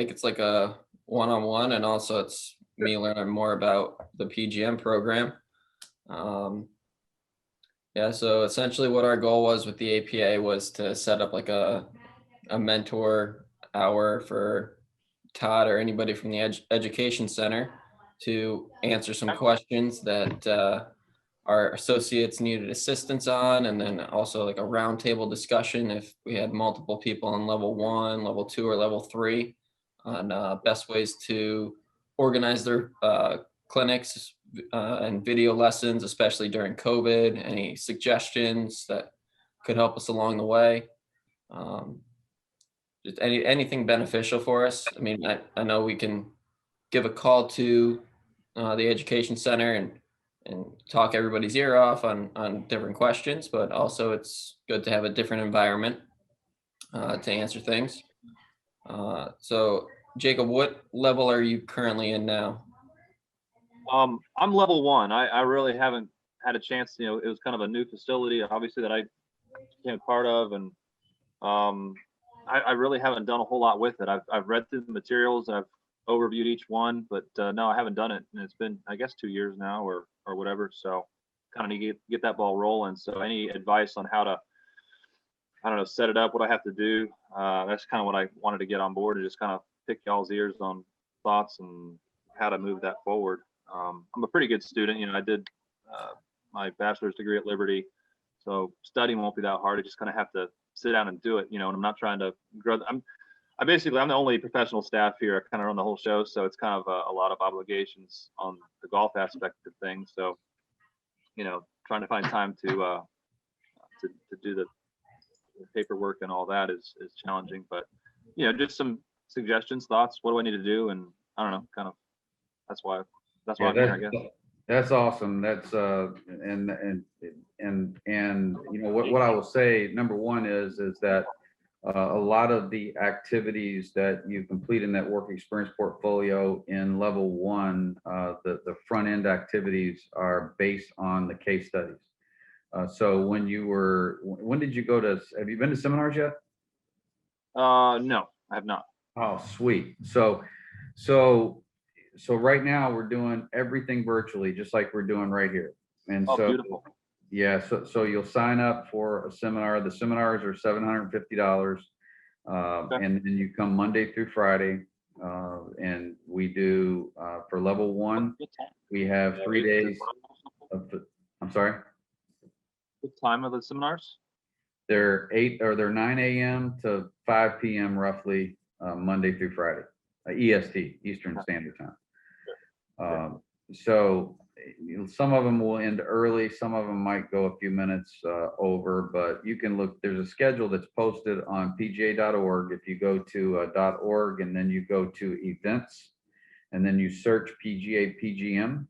take. It's like a one-on-one, and also it's me learning more about the PGM program. Um, yeah, so essentially what our goal was with the APA was to set up like a mentor hour for Todd or anybody from the Education Center to answer some questions that our associates needed assistance on, and then also like a roundtable discussion if we had multiple people on level 1, level 2, or level 3 on best ways to organize their clinics and video lessons, especially during COVID. Any suggestions that could help us along the way. Just anything beneficial for us. I mean, I know we can give a call to the Education Center and talk everybody's ear off on different questions, but also it's good to have a different environment to answer things. So Jacob, what level are you currently in now? I'm level 1. I really haven't had a chance. It was kind of a new facility, obviously, that I became a part of, and I really haven't done a whole lot with it. I've read through the materials, I've overviewed each one, but no, I haven't done it, and it's been, I guess, 2 years now or whatever. So kind of need to get that ball rolling. So any advice on how to, I don't know, set it up, what I have to do, that's kind of what I wanted to get on board, and just kind of pick y'all's ears on thoughts and how to move that forward. I'm a pretty good student. I did my bachelor's degree at Liberty, so studying won't be that hard. I just kind of have to sit down and do it, and I'm not trying to grow. I'm the only professional staff here. I kind of run the whole show, so it's kind of a lot of obligations on the golf aspect of things. So, trying to find time to do the paperwork and all that is challenging. But just some suggestions, thoughts. What do I need to do? And I don't know, kind of. That's why I'm here, I guess. That's awesome. That's and what I will say, number one is that a lot of the activities that you complete in that work experience portfolio in level 1, the front end activities are based on the case studies. So when did you have you been to seminars yet? No, I have not. Oh, sweet. So right now we're doing everything virtually, just like we're doing right here. And so beautiful. Yeah, so you'll sign up for a seminar. The seminars are $750, Okay. and then you come Monday through Friday, and we do for level 1, we have 3 days of. I'm sorry. What time are the seminars? They're 9 a.m. to 5 p.m. roughly, Monday through Friday, EST, Eastern Standard Time. So some of them will end early, some of them might go a few minutes over, but you can look. There's a schedule that's posted on pga.org. If you go to .org and then you go to events and then you search PGA PGM,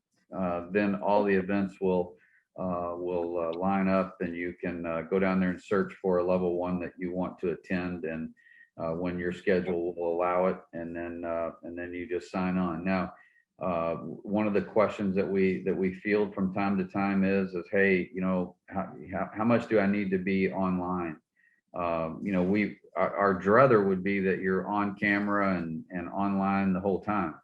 then all the events will line up, and you can go down there and search for a level 1 that you want to attend, and when your schedule will allow it, and then you just sign on. Now, one of the questions that we field from time to time is hey, how much do I need to be online? Our druther would be that you're on camera and online the whole time.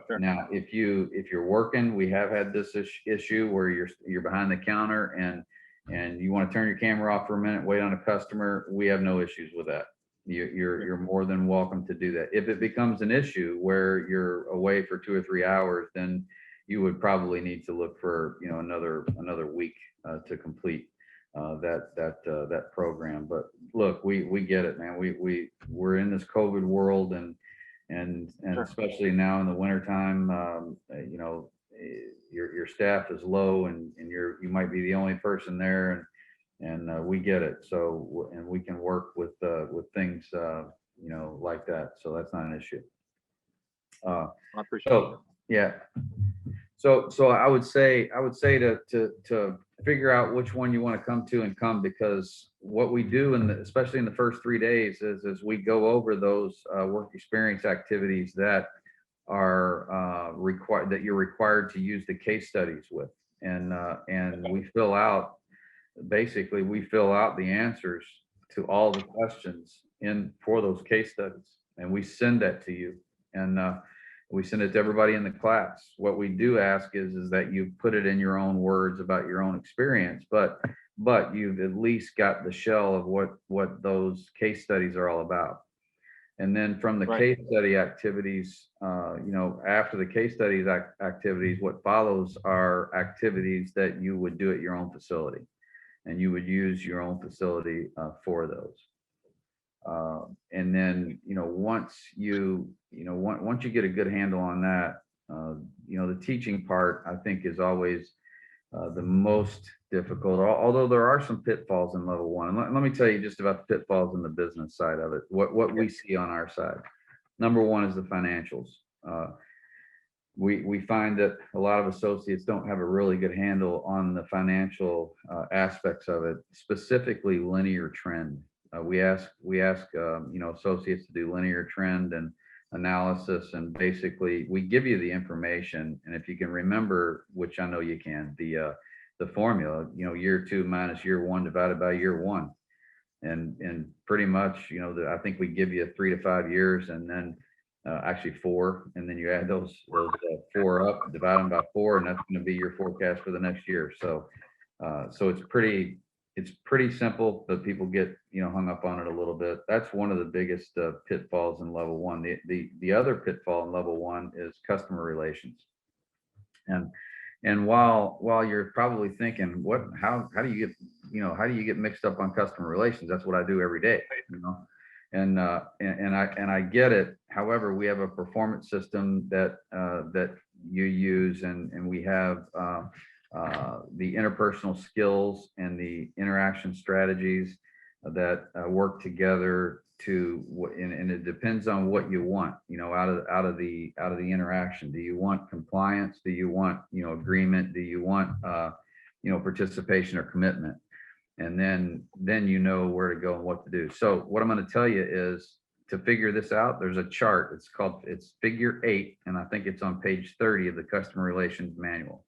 Sure. Now, if you're working, we have had this issue where you're behind the counter and you want to turn your camera off for a minute, wait on a customer. We have no issues with that. You're more than welcome to do that. If it becomes an issue where you're away for 2 or 3 hours, then you would probably need to look for another week to complete that program. But look, we get it, man. We're in this COVID world, and Sure. especially now in the wintertime, your staff is low, and you might be the only person there, and we get it. So, and we can work with things like that. So that's not an issue. I appreciate it. Yeah. So I would say to figure out which one you want to come to, and come, because what we do especially in the first 3 days is we go over those work experience activities that are required, that you're required to use the case studies with, and we fill out the answers to all the questions for those case studies, and we send that to you, and we send it to everybody in the class. What we do ask is that you put it in your own words about your own experience, but you've at least got the shell of what those case studies are all about. And then from the Right. case study activities, after the case studies activities, what follows are activities that you would do at your own facility, and you would use your own facility for those. And then, once you get a good handle on that, the teaching part, I think, is always the most difficult, although there are some pitfalls in level one. And let me tell you just about the pitfalls in the business side of it, what we see on our side. Number one is the financials. We find that a lot of associates don't have a really good handle on the financial aspects of it, specifically linear trend. We ask associates to do linear trend and analysis, and basically we give you the information, and if you can remember, which I know you can, the formula, year 2 minus year 1 divided by year 1, and pretty much, I think we give you 3 to 5 years, and then actually 4, and then you add those 4 up, divide them by 4, and that's going to be your forecast for the next year. So it's pretty simple, but people get hung up on it a little bit. That's one of the biggest pitfalls in level one. The other pitfall in level one is customer relations. And while you're probably thinking, how do you get mixed up on customer relations? That's what I do every day, and I get it. However, we have a performance system that you use, and we have the interpersonal skills and the interaction strategies that work together and it depends on what you want, out of the interaction. Do you want compliance? Do you want, agreement? Do you want, participation or commitment? And then where to go and what to do. So what I'm going to tell you is, to figure this out, there's a chart. It's figure 8, and I think it's on page 30 of the customer relations manual.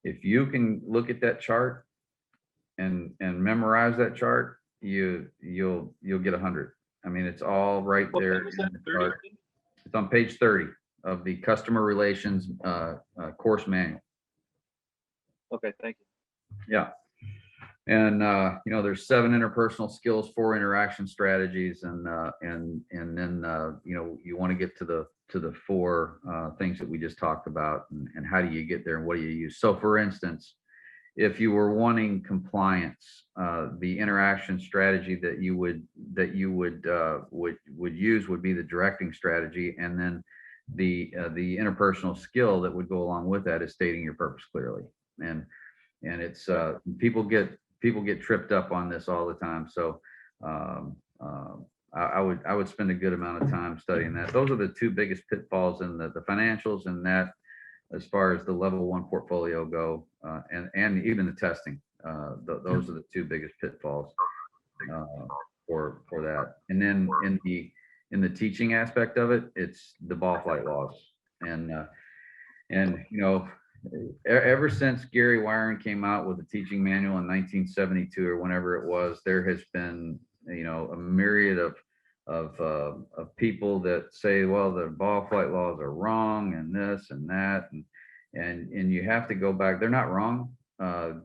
If you can look at that chart and memorize that chart, you'll get 100. I mean, it's all right there. It's on page 30 of the customer relations course manual. Okay, thank you. Yeah. And there's 7 interpersonal skills, 4 interaction strategies, and then you want to get to the 4 things that we just talked about, and how do you get there and what do you use. So for instance, if you were wanting compliance, the interaction strategy that you would use would be the directing strategy, and then the interpersonal skill that would go along with that is stating your purpose clearly. And it's people get tripped up on this all the time. So I would spend a good amount of time studying that. Those are the 2 biggest pitfalls in the financials, and that, as far as the level 1 portfolio go, and even the testing. Those are the 2 biggest pitfalls for that. And then in the teaching aspect of it, it's the ball flight laws. And ever since Gary Wiren came out with the teaching manual in 1972 or whenever it was, there has been a myriad of people that say, well, the ball flight laws are wrong, and this and that, and you have to go back. They're not wrong.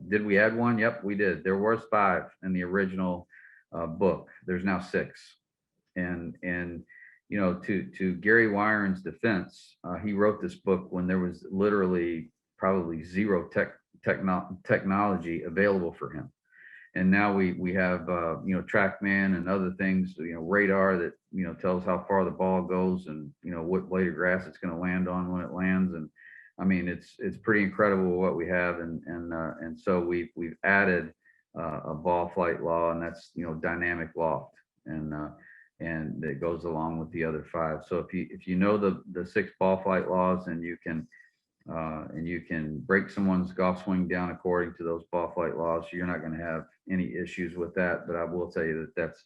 Did we add 1? Yep, we did. There was 5 in the original book. There's now 6. And to Gary Wiren's defense, he wrote this book when there was literally probably 0 technology available for him. And now we have TrackMan and other things, radar that tells how far the ball goes, and what blade of grass it's going to land on when it lands. And I mean, it's pretty incredible what we have. And so we've added a ball flight law, and that's dynamic loft, and it goes along with the other 5. So if you know the 6 ball flight laws, and you can break someone's golf swing down according to those ball flight laws, you're not going to have any issues with that. But I will tell you that that's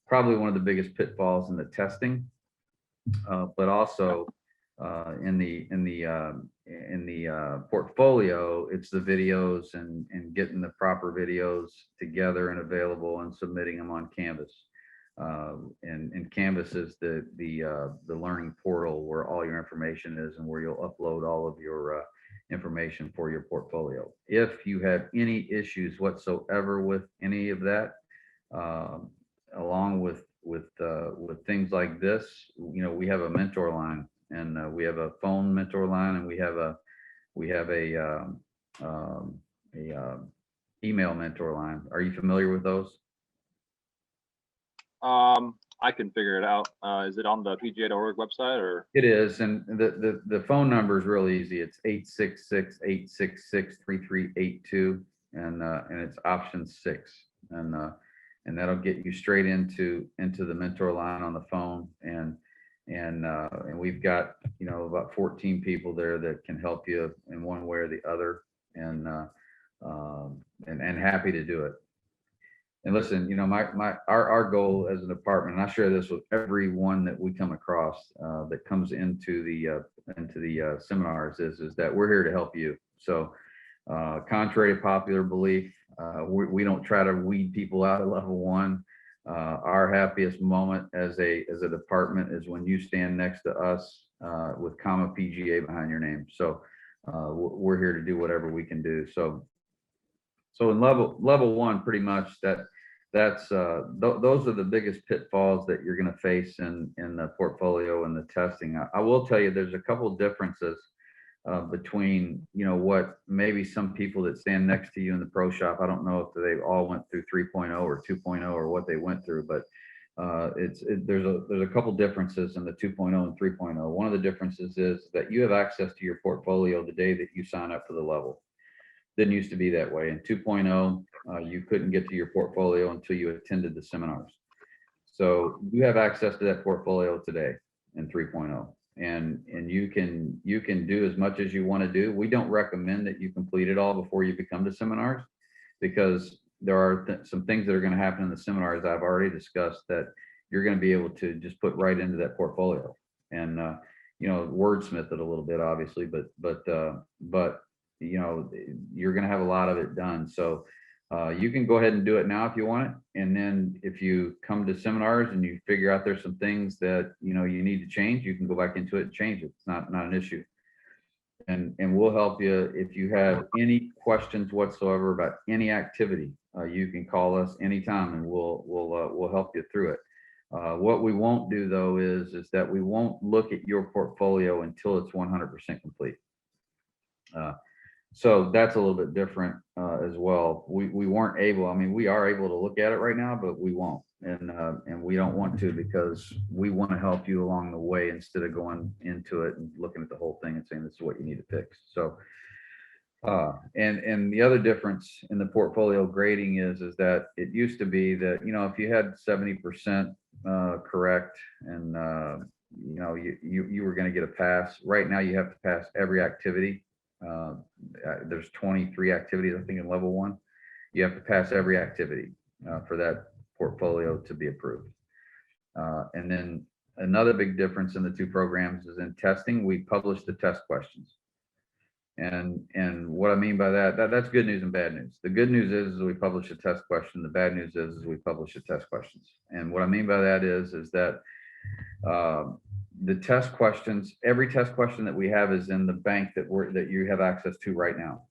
probably one of the biggest pitfalls in the testing, but also in the portfolio, it's the videos and getting the proper videos together and available and submitting them on Canvas. And Canvas is the learning portal where all your information is and where you'll upload all of your information for your portfolio. If you have any issues whatsoever with any of that, along with things like this, we have a mentor line, and we have a phone mentor line, and we have a email mentor line. Are you familiar with those? I can figure it out. Is it on the PGA.org website or? It is, and the phone number is really easy. It's 866-866-3382, and it's option 6, and that'll get you straight into the mentor line on the phone, and we've got about 14 people there that can help you in one way or the other, and happy to do it. And listen, our goal as a department, and I share this with everyone that we come across that comes into the seminars, is that we're here to help you. So contrary to popular belief, we don't try to weed people out of level 1. Our happiest moment as a department is when you stand next to us with comma PGA behind your name. So we're here to do whatever we can do. So in level 1, pretty much those are the biggest pitfalls that you're going to face in the portfolio and the testing. I will tell you, there's a couple of differences between what maybe some people that stand next to you in the pro shop. I don't know if they all went through 3.0 or 2.0 or what they went through, but there's a couple differences in the 2.0 and 3.0. One of the differences is that you have access to your portfolio the day that you sign up for the level. Didn't used to be that way. In 2.0, you couldn't get to your portfolio until you attended the seminars. So you have access to that portfolio today in 3.0, and you can do as much as you want to do. We don't recommend that you complete it all before you become the seminars, because there are some things that are going to happen in the seminars I've already discussed that you're going to be able to just put right into that portfolio, and wordsmith it a little bit, obviously, but you're going to have a lot of it done. So you can go ahead and do it now if you want it. And then if you come to seminars and you figure out there's some things that, you need to change, you can go back into it and change it. It's not an issue. And we'll help you. If you have any questions whatsoever about any activity, you can call us anytime, and we'll help you through it. What we won't do though is that we won't look at your portfolio until it's 100% complete. So that's a little bit different as well. We weren't able, we are able to look at it right now, but we won't. And we don't want to, because we want to help you along the way instead of going into it and looking at the whole thing and saying, this is what you need to fix. So, and the other difference in the portfolio grading is that it used to be that, if you had 70% correct, and, you were going to get a pass. Right now, you have to pass every activity. There's 23 activities, I think, in level 1. You have to pass every activity for that portfolio to be approved. And then another big difference in the 2 programs is in testing. We publish the test questions, and what I mean by that's good news and bad news. The good news is we publish a test question. The bad news is we publish the test questions. And what I mean by that is that the test questions, every test question that we have is in the bank that you have access to right now.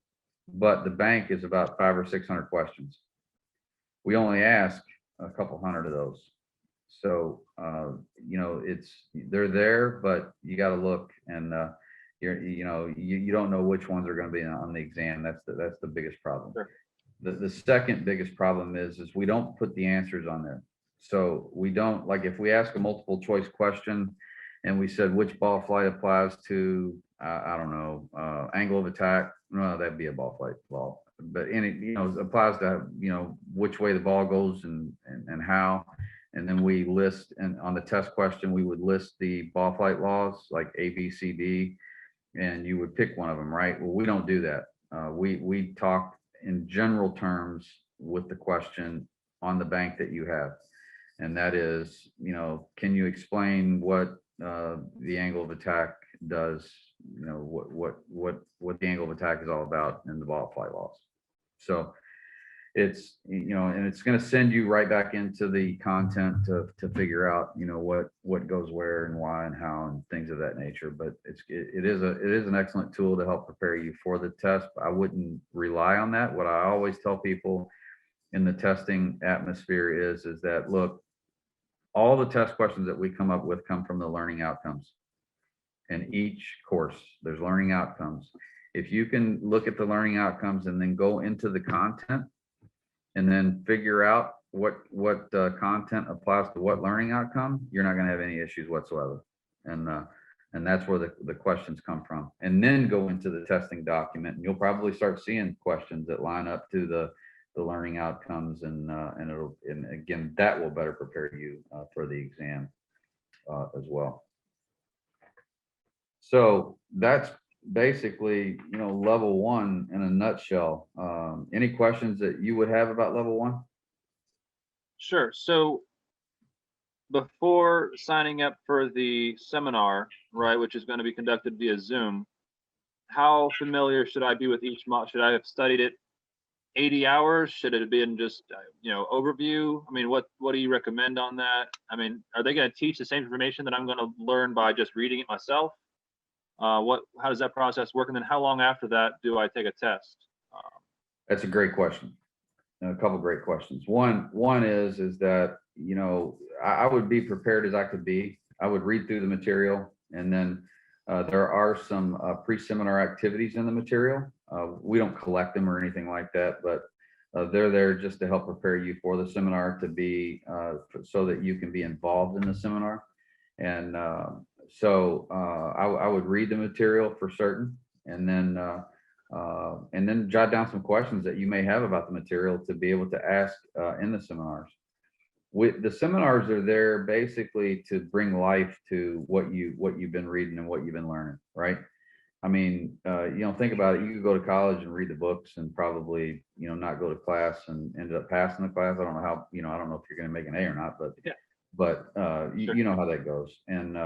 But the bank is about 500 or 600 questions. We only ask a couple hundred of those. So, they're there, but you got to look, and you don't know which ones are going to be on the exam. That's the biggest problem. Sure. The second biggest problem is we don't put the answers on there. So we don't, like, if we ask a multiple choice question and we said which ball flight applies to, I don't know, angle of attack, no, that'd be a ball flight ball. But applies to, which way the ball goes and how. And then we list, and on the test question, we would list the ball flight laws like A, B, C, D, and you would pick one of them, right? Well, we don't do that. We talk in general terms with the question on the bank that you have. And that is, can you explain what the angle of attack does, what the angle of attack is all about in the ball flight laws. So it's, and it's going to send you right back into the content to figure out, what goes where and why and how and things of that nature. But it is an excellent tool to help prepare you for the test. I wouldn't rely on that. What I always tell people in the testing atmosphere is that, look, all the test questions that we come up with come from the learning outcomes. In each course, there's learning outcomes. If you can look at the learning outcomes and then go into the content and then figure out what content applies to what learning outcome, you're not going to have any issues whatsoever. And that's where the questions come from. And then go into the testing document, and you'll probably start seeing questions that line up to the learning outcomes, and again, that will better prepare you for the exam as well. So that's basically, level one in a nutshell. Any questions that you would have about level one? Sure. So before signing up for the seminar, right, which is going to be conducted via Zoom, how familiar should I be with each module? Should I have studied it 80 hours? Should it have been just, overview? I mean, what do you recommend on that? I mean, are they going to teach the same information that I'm going to learn by just reading it myself? How does that process work? And then how long after that do I take a test? That's a great question. A couple of great questions. One is that, I would be prepared as I could be. I would read through the material, and then there are some pre-seminar activities in the material. We don't collect them or anything like that, but they're there just to help prepare you for the seminar, to be so that you can be involved in the seminar. And so I would read the material for certain, and then jot down some questions that you may have about the material to be able to ask in the seminars. The seminars are there basically to bring life to what you've been reading and what you've been learning, right? I mean, think about it. You could go to college and read the books and probably, not go to class and ended up passing the class. I don't know how, I don't know if you're going to make an A or not, but yeah. Sure. You know how that goes. And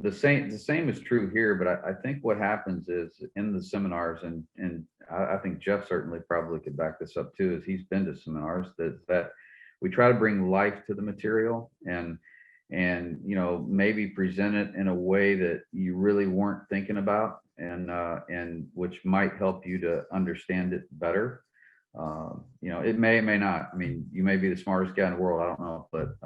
the same is true here. But I think what happens is in the seminars, and I think Jeff certainly probably could back this up too, is he's been to seminars, that we try to bring life to the material, and maybe present it in a way that you really weren't thinking about, and which might help you to understand it better. It may not. I mean, you may be the smartest guy in the world, I don't know, but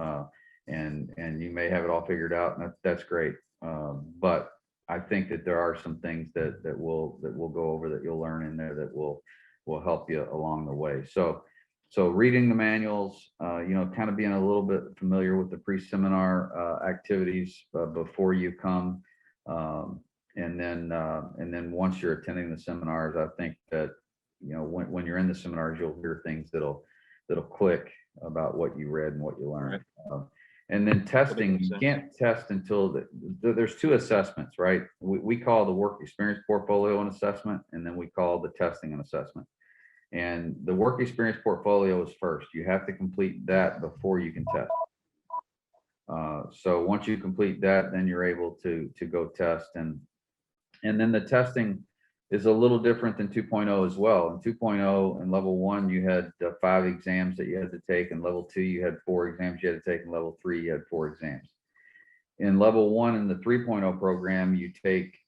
and you may have it all figured out, and that's great. But I think that there are some things that we'll go over, that you'll learn in there, that will help you along the way. So reading the manuals, kind of being a little bit familiar with the pre-seminar activities before you come, and then once you're attending the seminars, I think that when you're in the seminars, you'll hear things that'll click about what you read and what you learned. Right. And then testing, you can't test until there's two assessments, right? We call the work experience portfolio an assessment, and then we call the testing an assessment. And the work experience portfolio is first. You have to complete that before you can test. So once you complete that, then you're able to go test. And then the testing is a little different than 2.0 as well. In 2.0 and level 1, you had 5 exams that you had to take. In level 2, you had 4 exams you had to take. In level 3, you had 4 exams. In level 1 in the 3.0 program, you take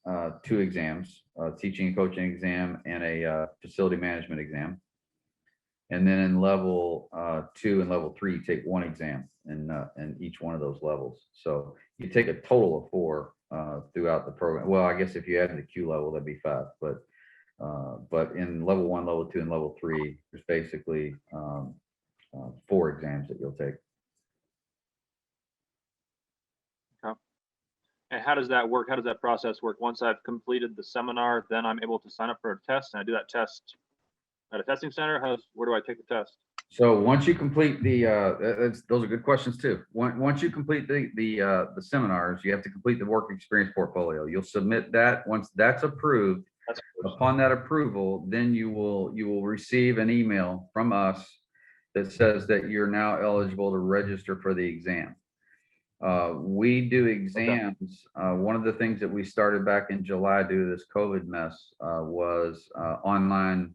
2 exams, teaching and coaching exam and a facility management exam. And then in level 2 and level 3, you take 1 exam in each one of those levels. So you take a total of 4 throughout the program. Well, I guess if you add the Q level, that'd be 5. But in level 1, level 2, and level 3, there's basically 4 exams that you'll take. And how does that work? How does that process work? Once I've completed the seminar, then I'm able to sign up for a test, and I do that test at a testing center. Where do I take the test? So once you complete those are good questions too. Once you complete the seminars, you have to complete the work experience portfolio. You'll submit that. Once that's approved, upon that approval, then you will receive an email from us that says that you're now eligible to register for the exam. We do exams. Okay. One of the things that we started back in July due to this COVID mess was online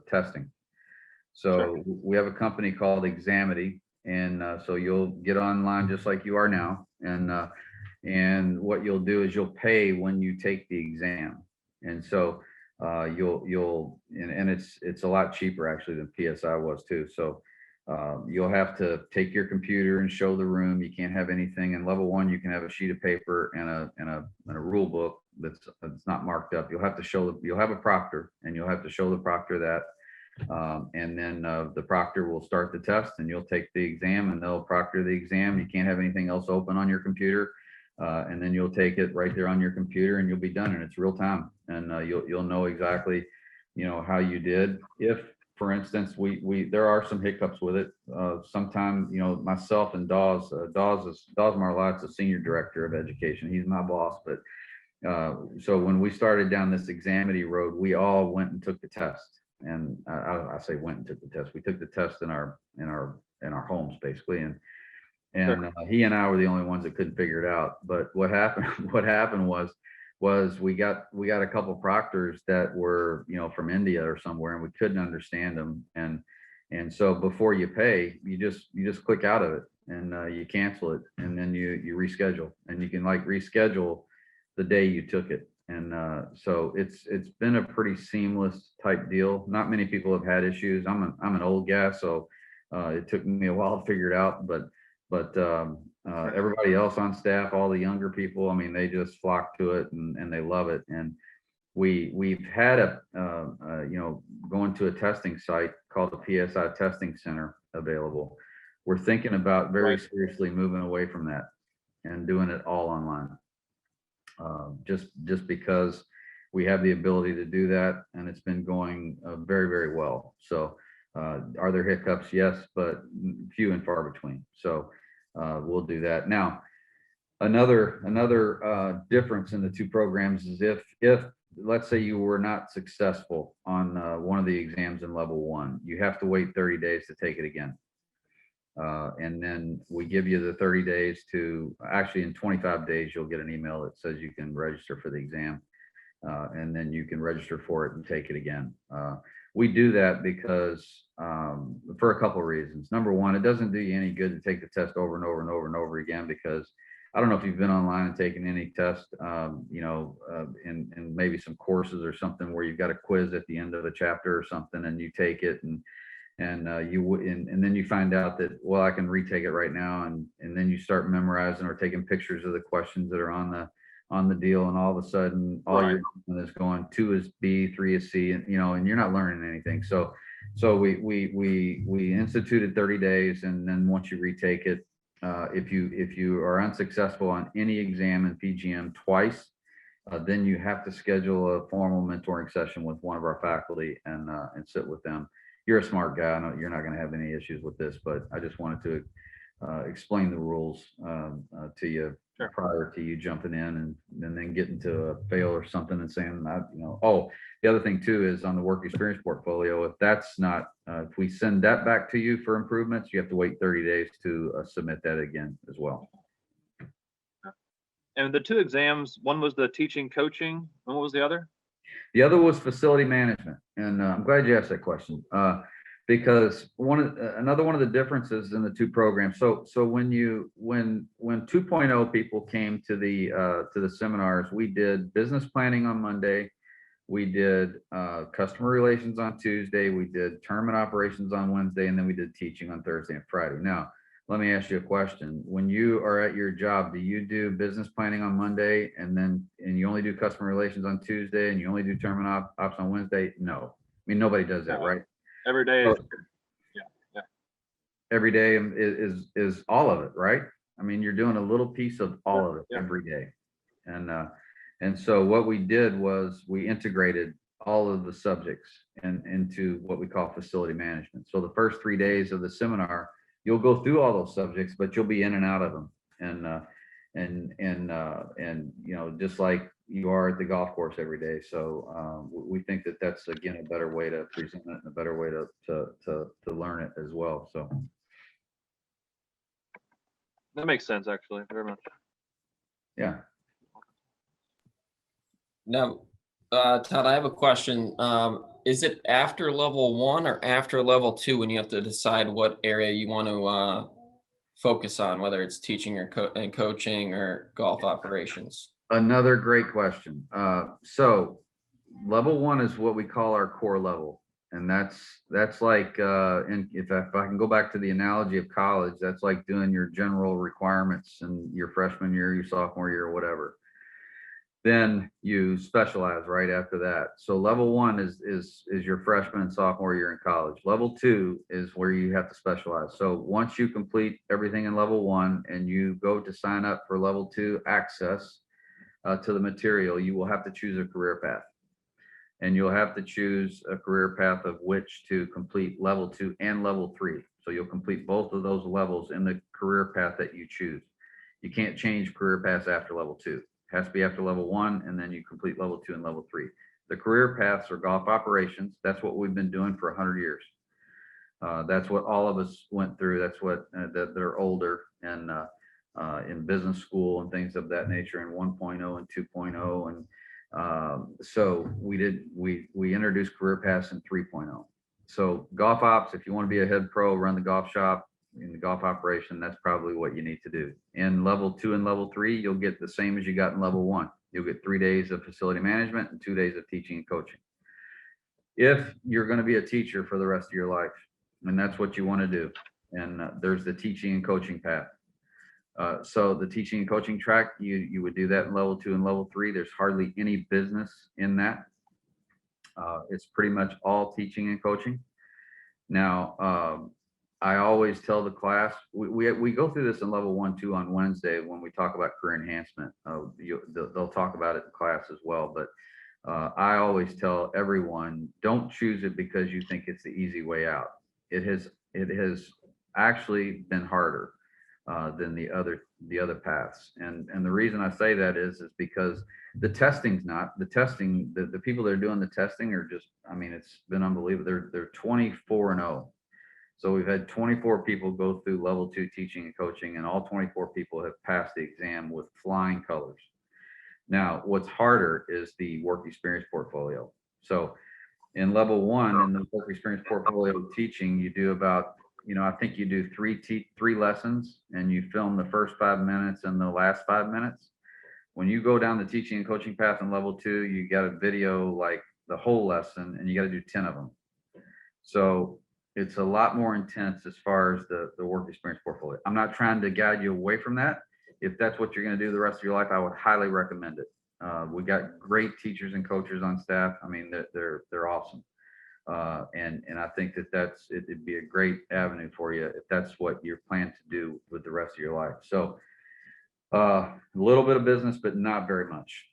testing. So we have a company called Examity, and so you'll get online just like you are now, and what you'll do is you'll pay when you take the exam, and so and it's a lot cheaper actually than PSI was too. So you'll have to take your computer and show the room. You can't have anything in level one. You can have a sheet of paper and a rule book that's not marked up. You'll have a proctor, and you'll have to show the proctor that. And then the proctor will start the test, and you'll take the exam, and they'll proctor the exam. You can't have anything else open on your computer. And then you'll take it right there on your computer, and you'll be done, and it's real time. And you'll know exactly, how you did. If, for instance, there are some hiccups with it. Sometimes, myself and Dawes Marlotte's the senior director of education. He's my boss. But so when we started down this Examity road, we all went and took the test. And I say went and took the test. We took the test in our homes basically, and he and I were the only ones that couldn't figure it out. But what happened was we got a couple proctors that were from India or somewhere, and we couldn't understand them. And so before you pay, you just click out of it, and you cancel it, and then you reschedule, and you can reschedule the day you took it. And so it's been a pretty seamless type deal. Not many people have had issues. I'm an old guy, so it took me a while to figure it out. But everybody else on staff, all the younger people, I mean, they just flock to it, and they love it. And we've had going to a testing site called the PGA Testing Center available. We're thinking about very seriously moving away from that and doing it all online. Just because we have the ability to do that, and it's been going very, very well. So are there hiccups? Yes, but few and far between. So we'll do that. Now, another difference in the two programs is if let's say you were not successful on one of the exams in level one, you have to wait 30 days to take it again. And then we give you the 30 days actually in 25 days, you'll get an email that says you can register for the exam. And then you can register for it and take it again. We do that because for a couple of reasons. Number one, it doesn't do you any good to take the test over and over and over and over again, because I don't know if you've been online and taken any test, in maybe some courses or something where you've got a quiz at the end of a chapter or something, and you take it and then you find out that, well, I can retake it right now, and then you start memorizing or taking pictures of the questions that are on the deal, and all of a sudden all you're doing is going 2 is B, 3 is C, and and you're not learning anything. So we instituted 30 days, and then once you retake it, if you are unsuccessful on any exam in PGM twice, then you have to schedule a formal mentoring session with one of our faculty and sit with them. You're a smart guy. I know you're not going to have any issues with this, but I just wanted to explain the rules to you prior to you jumping in and then getting to a fail or something and saying, oh, the other thing too is on the work experience portfolio. If that's not, if we send that back to you for improvements, you have to wait 30 days to submit that again as well. And the two exams, one was the teaching coaching, and what was the other? The other was facility management, and I'm glad you asked that question because another one of the differences in the two programs. So when 2.0 people came to the seminars, we did business planning on Monday, we did customer relations on Tuesday, we did tournament operations on Wednesday, and then we did teaching on Thursday and Friday. Now, let me ask you a question. When you are at your job, do you do business planning on Monday and you only do customer relations on Tuesday and you only do tournament ops on Wednesday? No. I mean, nobody does that, right? Every day. Yeah. Every day is all of it, right? I mean, you're doing a little piece of all of it every day. And so what we did was we integrated all of the subjects into what we call facility management. So the first 3 days of the seminar, you'll go through all those subjects, but you'll be in and out of them. And just like you are at the golf course every day. So we think that that's, again, a better way to present it and a better way to learn it as well. So that makes sense, actually, very much. Yeah. Now, Todd, I have a question. is it after level 1 or after level 2 when you have to decide what area you want to focus on, whether it's teaching or and coaching or golf operations? Another great question. So level 1 is what we call our core level. And that's like, and if I can go back to the analogy of college, that's like doing your general requirements in your freshman year, your sophomore year, or whatever. Then you specialize right after that. So level 1 is your freshman and sophomore year in college. Level 2 is where you have to specialize. So once you complete everything in level 1 and you go to sign up for level 2 access to the material, you will have to choose a career path. And you'll have to choose a career path of which to complete level 2 and level 3. So you'll complete both of those levels in the career path that you choose. You can't change career paths after level 2. It has to be after level 1, and then you complete level 2 and level 3. The career paths are golf operations. That's what we've been doing for 100 years. That's what all of us went through. That's what that they're older and in business school and things of that nature, in 1.0 and 2.0, and so we introduced career paths in 3.0. So golf ops, if you want to be a head pro, run the golf shop in the golf operation, that's probably what you need to do. In level 2 and level 3, you'll get the same as you got in level 1. You'll get 3 days of facility management and 2 days of teaching and coaching. If you're going to be a teacher for the rest of your life, and that's what you want to do, and there's the teaching and coaching path. So the teaching and coaching track, you would do that in level 2 and level 3. There's hardly any business in that. It's pretty much all teaching and coaching. Now, I always tell the class, we go through this in level 1, 2 on Wednesday when we talk about career enhancement. They'll talk about it in class as well. But I always tell everyone, don't choose it because you think it's the easy way out. It has actually been harder than the other paths. And the reason I say that is because the testing's not, the people that are doing the testing are just, I mean, it's been unbelievable. They're 24-0. So we've had 24 people go through level 2 teaching and coaching, and all 24 people have passed the exam with flying colors. Now, what's harder is the work experience portfolio. So in level 1, in the work experience portfolio teaching, you do about, I think you do three lessons, and you film the first 5 minutes and the last 5 minutes. When you go down the teaching and coaching path in level 2, you got a video like the whole lesson, and you got to do 10 of them. So it's a lot more intense as far as the work experience portfolio. I'm not trying to guide you away from that. If that's what you're going to do the rest of your life, I would highly recommend it. We got great teachers and coaches on staff. I mean, they're awesome. And I think it'd be a great avenue for you if that's what you're planning to do with the rest of your life. So a little bit of business, but not very much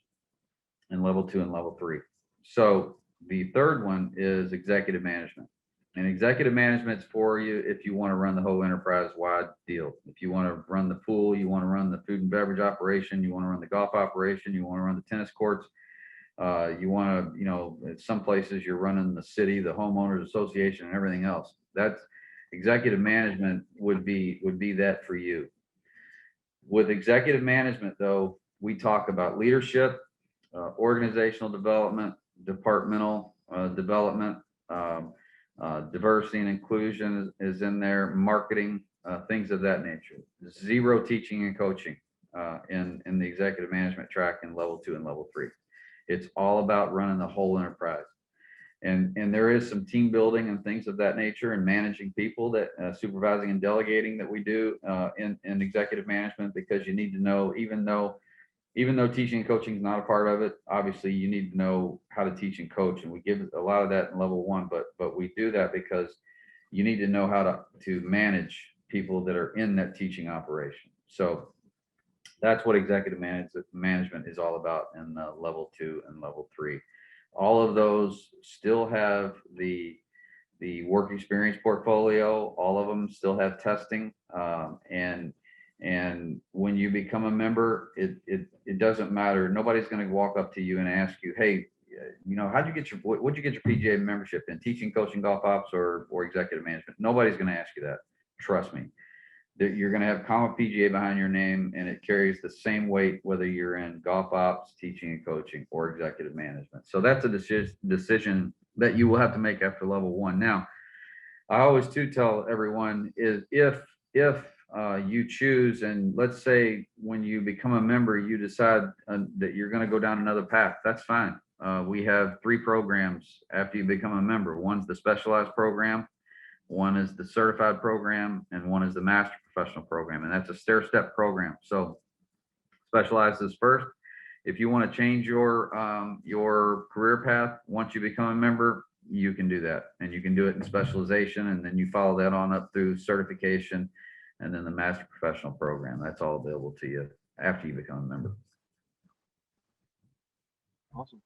in level 2 and level 3. So the third one is executive management. And executive management's for you if you want to run the whole enterprise-wide deal. If you want to run the pool, you want to run the food and beverage operation, you want to run the golf operation, you want to run the tennis courts, you want to, in some places you're running the city, the homeowners association, and everything else. That's executive management would be that for you. With executive management, though, we talk about leadership, organizational development, departmental development, diversity and inclusion is in there, marketing, things of that nature. Zero teaching and coaching in the executive management track in level 2 and level 3. It's all about running the whole enterprise. And there is some team building and things of that nature, and managing people, that supervising and delegating that we do in executive management, because you need to know, even though teaching and coaching is not a part of it, obviously you need to know how to teach and coach. And we give a lot of that in level 1, but we do that because you need to know how to manage people that are in that teaching operation. So that's what executive management is all about in level 2 and level 3. All of those still have the work experience portfolio. All of them still have testing. And when you become a member, it doesn't matter. Nobody's going to walk up to you and ask you, hey, what'd you get your PGA membership in? Teaching, coaching, golf ops, or executive management? Nobody's going to ask you that. Trust me. That you're going to have comma PGA behind your name, and it carries the same weight whether you're in golf ops, teaching and coaching, or executive management. So that's a decision that you will have to make after level 1. Now, I always do tell everyone is if you choose, and let's say when you become a member, you decide that you're going to go down another path, that's fine. We have 3 programs after you become a member. One's the specialized program, one is the certified program, and one is the master professional program. And that's a stair-step program. So specialized is first. If you want to change your career path once you become a member, you can do that, and you can do it in specialization, and then you follow that on up through certification, and then the master professional program. That's all available to you after you become a member. Awesome.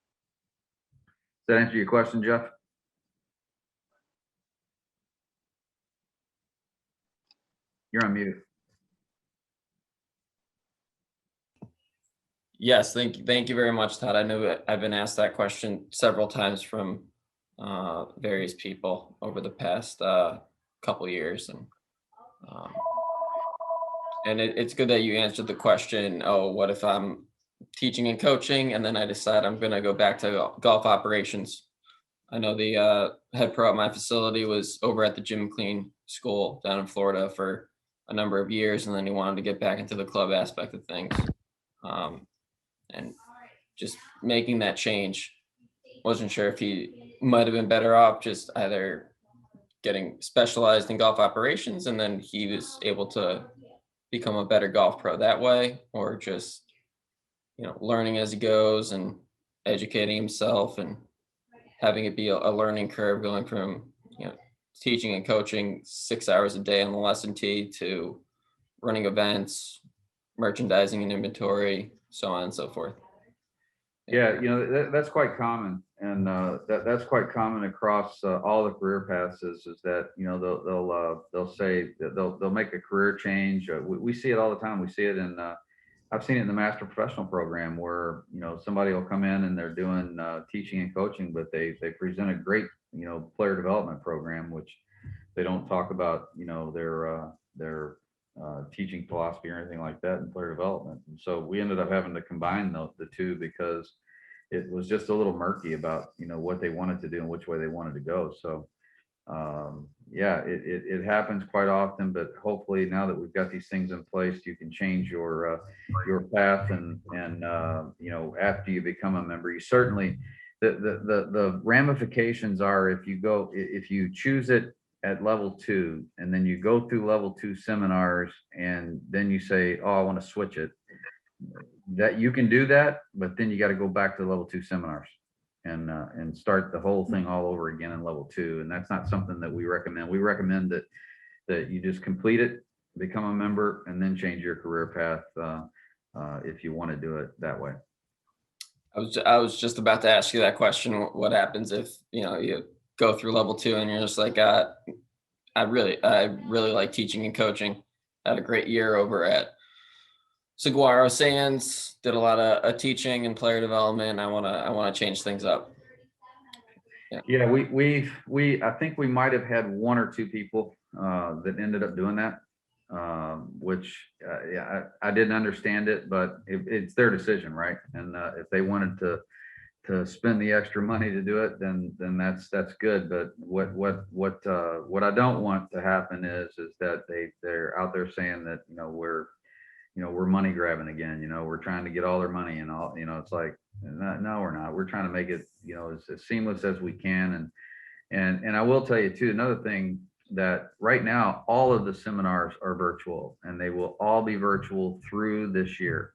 Does that answer your question, Jeff? You're on mute. Yes, thank you very much, Todd. I know I've been asked that question several times from various people over the past couple years, and it's good that you answered the question. Oh, what if I'm teaching and coaching, and then I decide I'm going to go back to golf operations? I know the head pro at my facility was over at the Gym Clean School down in Florida for a number of years, and then he wanted to get back into the club aspect of things. And just making that change, wasn't sure if he might have been better off just either getting specialized in golf operations and then he was able to become a better golf pro that way, or just, learning as he goes and educating himself and having it be a learning curve going from, teaching and coaching 6 hours a day on the lesson tee to running events, merchandising and inventory, so on and so forth. Yeah, that's quite common, and that's quite common across all the career paths. Is that they'll say that they'll make a career change. We see it all the time. We see it in I've seen it in the master professional program where somebody will come in and they're doing teaching and coaching, but they present a great player development program, which they don't talk about their teaching philosophy or anything like that in player development. And so we ended up having to combine the two because it was just a little murky about what they wanted to do and which way they wanted to go. So yeah, it happens quite often, but hopefully now that we've got these things in place, you can change your path, and after you become a member, you certainly the ramifications are if you choose it at level 2 and then you go through level 2 seminars and then you say, oh, I want to switch it, that you can do that, but then you got to go back to level 2 seminars and start the whole thing all over again in level 2. And that's not something that we recommend. We recommend that you just complete it, become a member, and then change your career path if you want to do it that way. I was just about to ask you that question. What happens if you go through level 2 and you're just like, I really like teaching and coaching. Had a great year over at Saguaro Sands, did a lot of teaching and player development. I want to change things up. Yeah, I think we might have had 1 or 2 people that ended up doing that, which I didn't understand it, but it's their decision, right? And if they wanted to spend the extra money to do it, then that's good. But what I don't want to happen is that they're out there saying that we're money grabbing again. We're trying to get all their money and all. It's like, no, we're not. We're trying to make it as seamless as we can. And I will tell you too, another thing, that right now all of the seminars are virtual, and they will all be virtual through this year,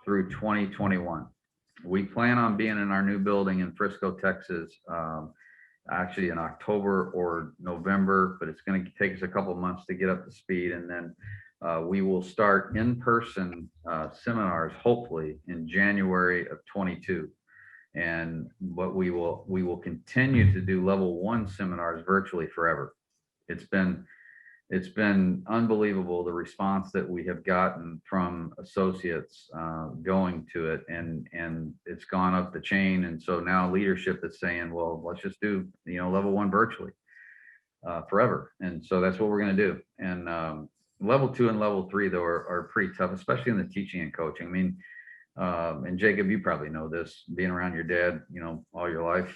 through 2021. We plan on being in our new building in Frisco, Texas, actually in October or November, but it's going to take us a couple of months to get up to speed. And then we will start in-person seminars, hopefully in January of 22. And what we will continue to do level 1 seminars virtually forever. It's been unbelievable, the response that we have gotten from associates going to it, and it's gone up the chain. And so now leadership is saying, well, let's just do level 1 virtually forever. And so that's what we're going to do. And level 2 and level 3 though are pretty tough, especially in the teaching and coaching. I mean, and Jacob, you probably know this, being around your dad, all your life,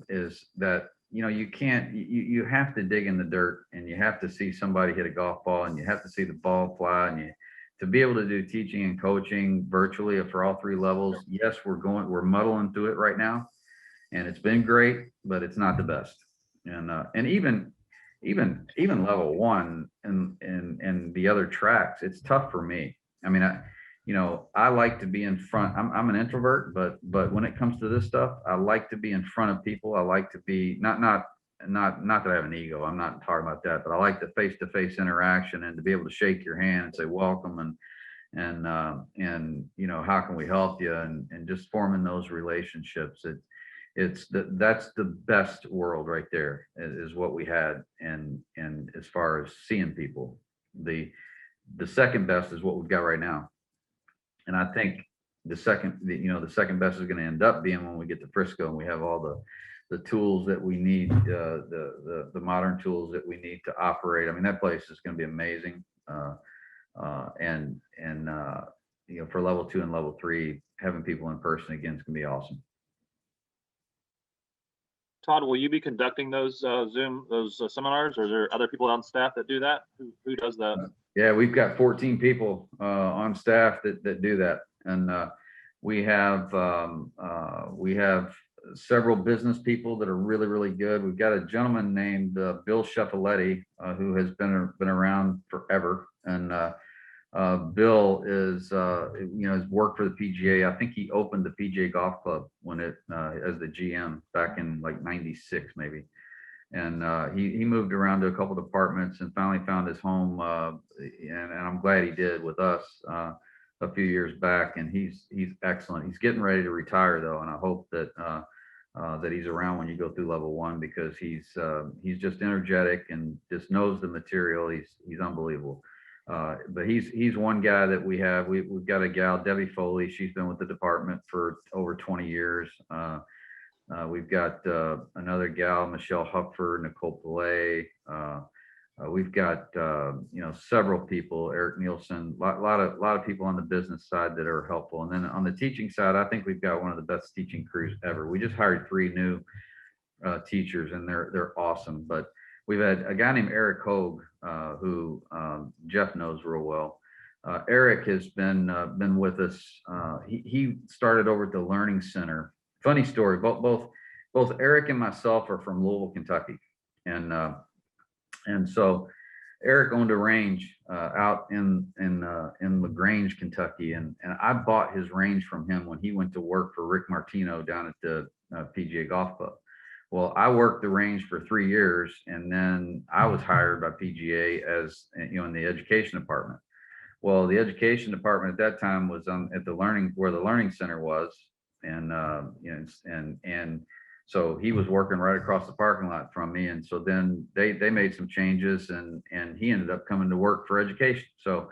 is that, you can't, you have to dig in the dirt, and you have to see somebody hit a golf ball, and you have to see the ball fly, and to be able to do teaching and coaching virtually for all three levels. Yes, we're muddling through it right now, and it's been great, but it's not the best. And even level one and the other tracks, it's tough for me. I mean, I like to be in front. I'm an introvert, but when it comes to this stuff, I like to be in front of people. I like to be not that I have an ego. I'm not talking about that, but I like the face-to-face interaction, and to be able to shake your hand and say welcome, and how can we help you, and just forming those relationships. That's the best world right there, is what we had. And as far as seeing people, the second best is what we've got right now. And I think the second best is going to end up being when we get to Frisco and we have all the tools that we need, the modern tools that we need to operate. I mean, that place is going to be amazing. And for level 2 and level 3, having people in person again is going to be awesome. Todd, will you be conducting those seminars, or is there other people on staff that do that? Who does that? Yeah, we've got 14 people on staff that do that, and we have several business people that are really, really good. We've got a gentleman named Bill Schiaffaletti, who has been around forever, and Bill has worked for the PGA. I think he opened the PGA Golf Club when as the GM back in like '96 maybe. And he moved around to a couple departments and finally found his home, and I'm glad he did, with us a few years back. And he's excellent. He's getting ready to retire though, and I hope that that he's around when you go through level 1, because he's just energetic and just knows the material. He's unbelievable. But he's one guy that we have. We've got a gal, Debbie Foley. She's been with the department for over 20 years. We've got another gal, Michelle Hupford, Nicole Pillay. We've got several people, Eric Nielsen, a lot of people on the business side that are helpful. And then on the teaching side, I think we've got one of the best teaching crews ever. We just hired 3 new teachers, and they're awesome. But we've had a guy named Eric Hogue, who Jeff knows real well. Eric has been with us. He started over at the Learning Center. Funny story. Both Eric and myself are from Louisville, Kentucky, and so Eric owned a range out in LaGrange, Kentucky, and I bought his range from him when he went to work for Rick Martino down at the PGA Golf Club. Well, I worked the range for 3 years, and then I was hired by PGA as in the education department. Well, the education department at that time was where the Learning Center was. And so he was working right across the parking lot from me. And so then they made some changes, and he ended up coming to work for education. So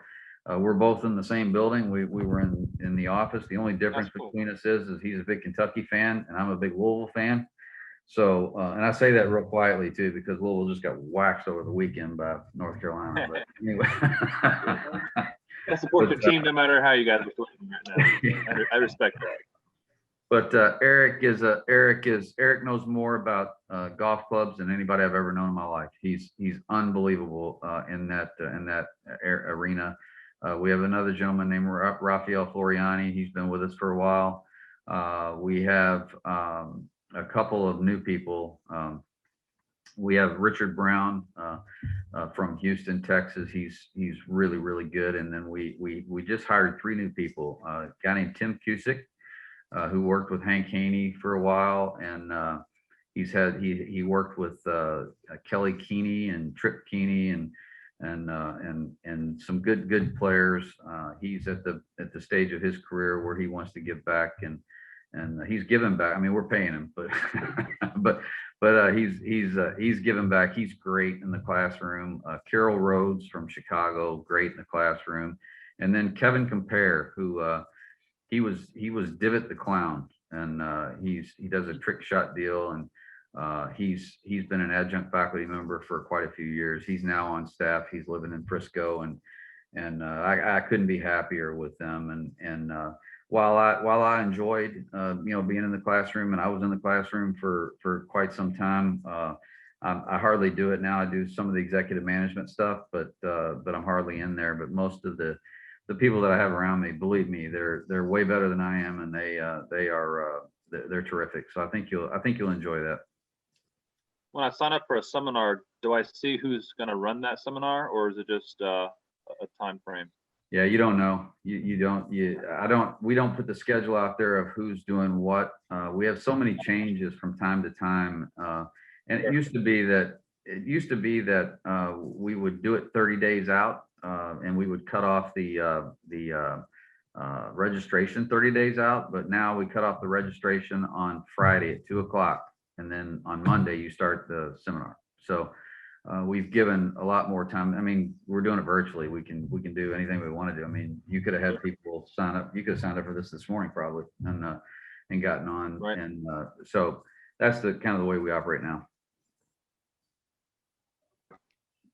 we're both in the same building. We were in the office. The only difference between us is he's a big Kentucky fan and I'm a big Louisville fan. So, and I say that real quietly too, because Louisville just got waxed over the weekend by North Carolina. But anyway. I support your team no matter how you guys are playing right now. I respect that. But Eric knows more about golf clubs than anybody I've ever known in my life. He's unbelievable in that arena. We have another gentleman named Raphael Floriani. He's been with us for a while. We have a couple of new people. We have Richard Brown from Houston, Texas. He's really, really good. And then we just hired 3 new people. A guy named Tim Cusick, who worked with Hank Haney for a while, and he worked with Kelly Keeney and Trip Keeney and some good players. He's at the stage of his career where he wants to give back, and he's giving back. I mean, we're paying him, but he's giving back. He's great in the classroom. Carol Rhodes from Chicago, great in the classroom, and then Kevin Compare, who he was Divot the Clown, and he does a trick shot deal, and he's been an adjunct faculty member for quite a few years. He's now on staff. He's living in Frisco, and I couldn't be happier with them. And while I enjoyed, being in the classroom, and I was in the classroom for quite some time, I hardly do it now. I do some of the executive management stuff, but I'm hardly in there. But most of the people that I have around me, believe me, they're way better than I am, and they're terrific. So I think you'll enjoy that. When I sign up for a seminar, do I see who's going to run that seminar, or is it just a time frame? Yeah, you don't know. We don't put the schedule out there of who's doing what. We have so many changes from time to time. And it used to be that we would do it 30 days out, and we would cut off the registration 30 days out. But now we cut off the registration on Friday at 2:00, and then on Monday you start the seminar. So we've given a lot more time. I mean, we're doing it virtually. We can do anything we want to do. I mean, you could have had people sign up. You could have signed up for this morning probably, and gotten on. Right. And so that's the kind of the way we operate now.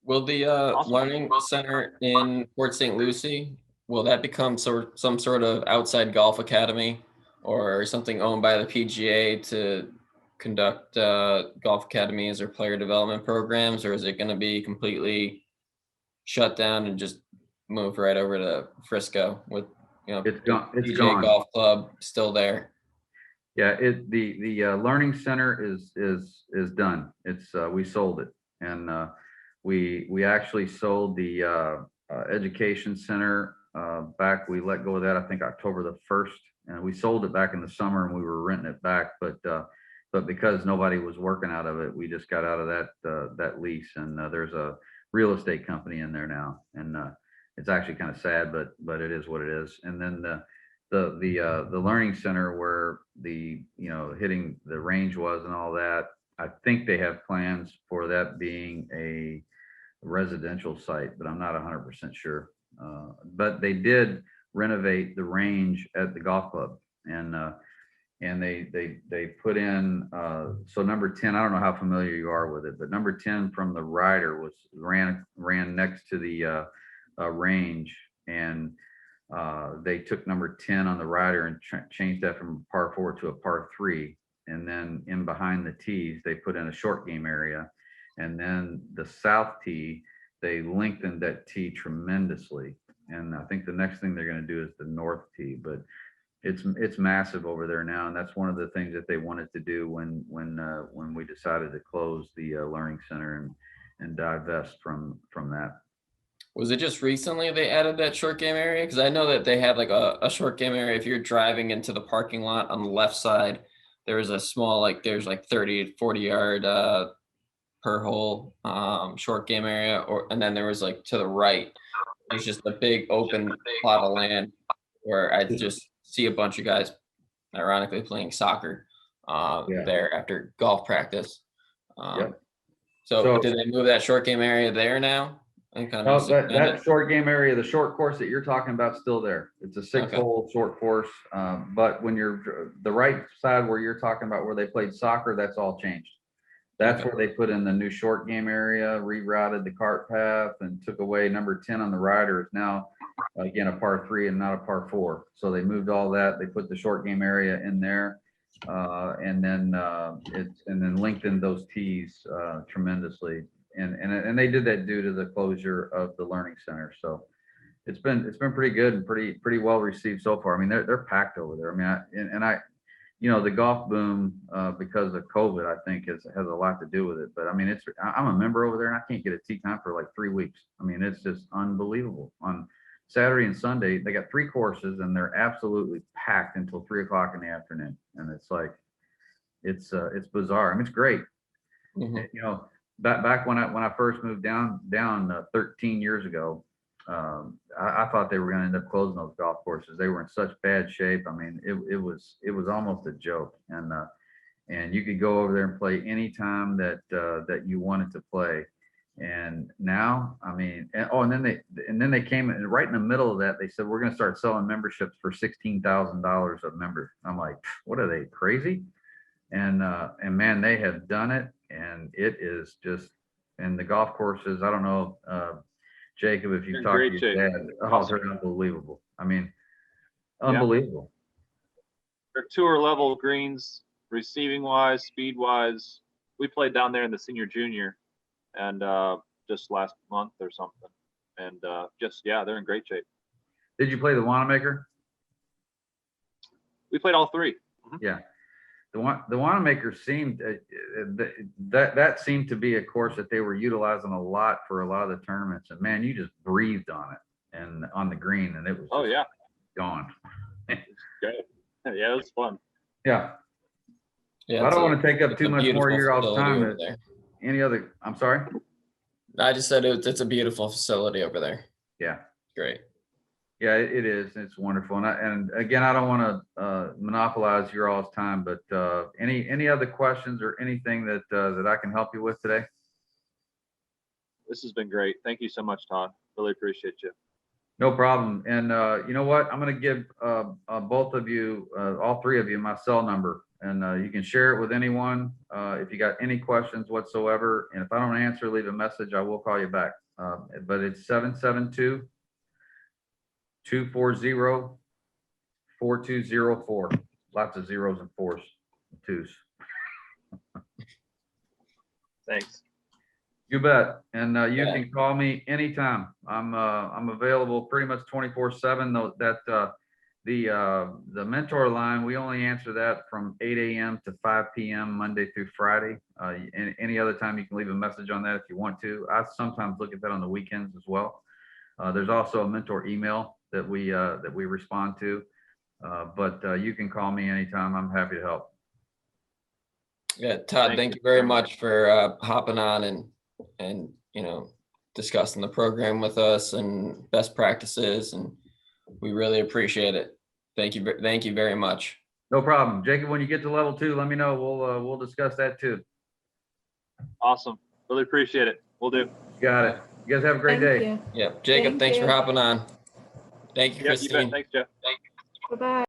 Will the Awesome. Learning Center in Port St. Lucie, will that become some sort of outside golf academy or something owned by the PGA to conduct golf academies or player development programs, or is it going to be completely shut down and just move right over to Frisco with It's gone. It's PGA gone. Golf Club still there? Yeah, the Learning Center is done. It's we sold it, and we actually sold the Education Center back. We let go of that, I think, October the 1st, and we sold it back in the summer, and we were renting it back, but because nobody was working out of it, we just got out of that lease, and there's a real estate company in there now, and it's actually kind of sad, but it is what it is. And then the Learning Center where the hitting the range was and all that, I think they have plans for that being a residential site, but I'm not 100% sure. But they did renovate the range at the golf club, and they put in so number 10, I don't know how familiar you are with it, but number 10 from the rider ran next to the range, and they took number 10 on the rider and changed that from par 4 to a par 3, and then in behind the tees they put in a short game area, and then the south tee, they lengthened that tee tremendously, and I think the next thing they're going to do is the north tee, but it's massive over there now, and that's one of the things that they wanted to do when we decided to close the Learning Center and divest from that. Was it just recently they added that short game area? Because I know that they had like a short game area. If you're driving into the parking lot on the left side, there was a small, there's 30 to 40 yard per hole short game area, and then there was to the right, there's just a big open plot of land where I just see a bunch of guys ironically playing soccer there after golf practice. So did they move that short game area there now? That short game area, the short course that you're talking about, is still there. It's a 6-hole short course, but when you're the right side where you're talking about where they played soccer, that's all changed. That's where they put in the new short game area, rerouted the cart path, and took away number 10 on the rider. Is now again a par 3 and not a par 4. So they moved all that. They put the short game area in there, and then lengthened those tees tremendously. And they did that due to the closure of the Learning Center. So it's been pretty good and pretty well received so far. I mean, they're packed over there. I mean, the golf boom because of COVID, I think has a lot to do with it. But I mean, I'm a member over there, and I can't get a tee time for 3 weeks. I mean, it's just unbelievable. On Saturday and Sunday, they got 3 courses, and they're absolutely packed until 3:00 in the afternoon. And it's bizarre. I mean, it's great. Mm-hmm. Back when I first moved down 13 years ago, I thought they were going to end up closing those golf courses. They were in such bad shape. I mean, it was almost a joke. And you could go over there and play anytime that you wanted to play. And now, I mean, and then they came in right in the middle of that. They said, we're going to start selling memberships for $16,000 a member. I'm like, what are they, crazy? And man, they have done it, and it is just, and the golf courses, I don't know, Jacob, if you've talked to your dad, they're unbelievable. I mean, unbelievable. they're tour level greens, receiving wise, speed wise. We played down there in the senior junior, and just last month or something, and they're in great shape. Did you play the Wanamaker? We played all three. Yeah. The Wanamaker seemed that seemed to be a course that they were utilizing a lot for a lot of the tournaments, and man, you just breathed on it and on the green, and it was just gone. Great. Yeah, it was fun. Yeah. Yeah, I don't want to take up too much more of your all's time. There. Any other? I'm sorry. I just said it's a beautiful facility over there. Yeah. Great. Yeah, it is. It's wonderful. And again, I don't want to monopolize your all's time, but any other questions or anything that I can help you with today? This has been great. Thank you so much, Todd. Really appreciate you. No problem. And you know what? I'm going to give both of you, all three of you, my cell number, and you can share it with anyone if you got any questions whatsoever. And if I don't answer, leave a message. I will call you back. But it's 772-240-4204. Lots of zeros and fours and twos. Thanks. You bet. And you can call me anytime. I'm available pretty much 24/7. Though the mentor line, we only answer that from 8 a.m. to 5 p.m. Monday through Friday. Any other time you can leave a message on that if you want to. I sometimes look at that on the weekends as well. There's also a mentor email that we respond to, but you can call me anytime. I'm happy to help. Yeah, Todd, thank you very much for hopping on and discussing the program with us and best practices, and we really appreciate it. Thank you very much. No problem, Jacob. When you get to level 2, let me know. We'll discuss that too. Awesome. Really appreciate it. We'll do. Got it. You guys have a great day. Yeah, Jacob, thanks for hopping on. Thank you, Yeah, you Christine. bet. Thanks, Jeff. Bye-bye.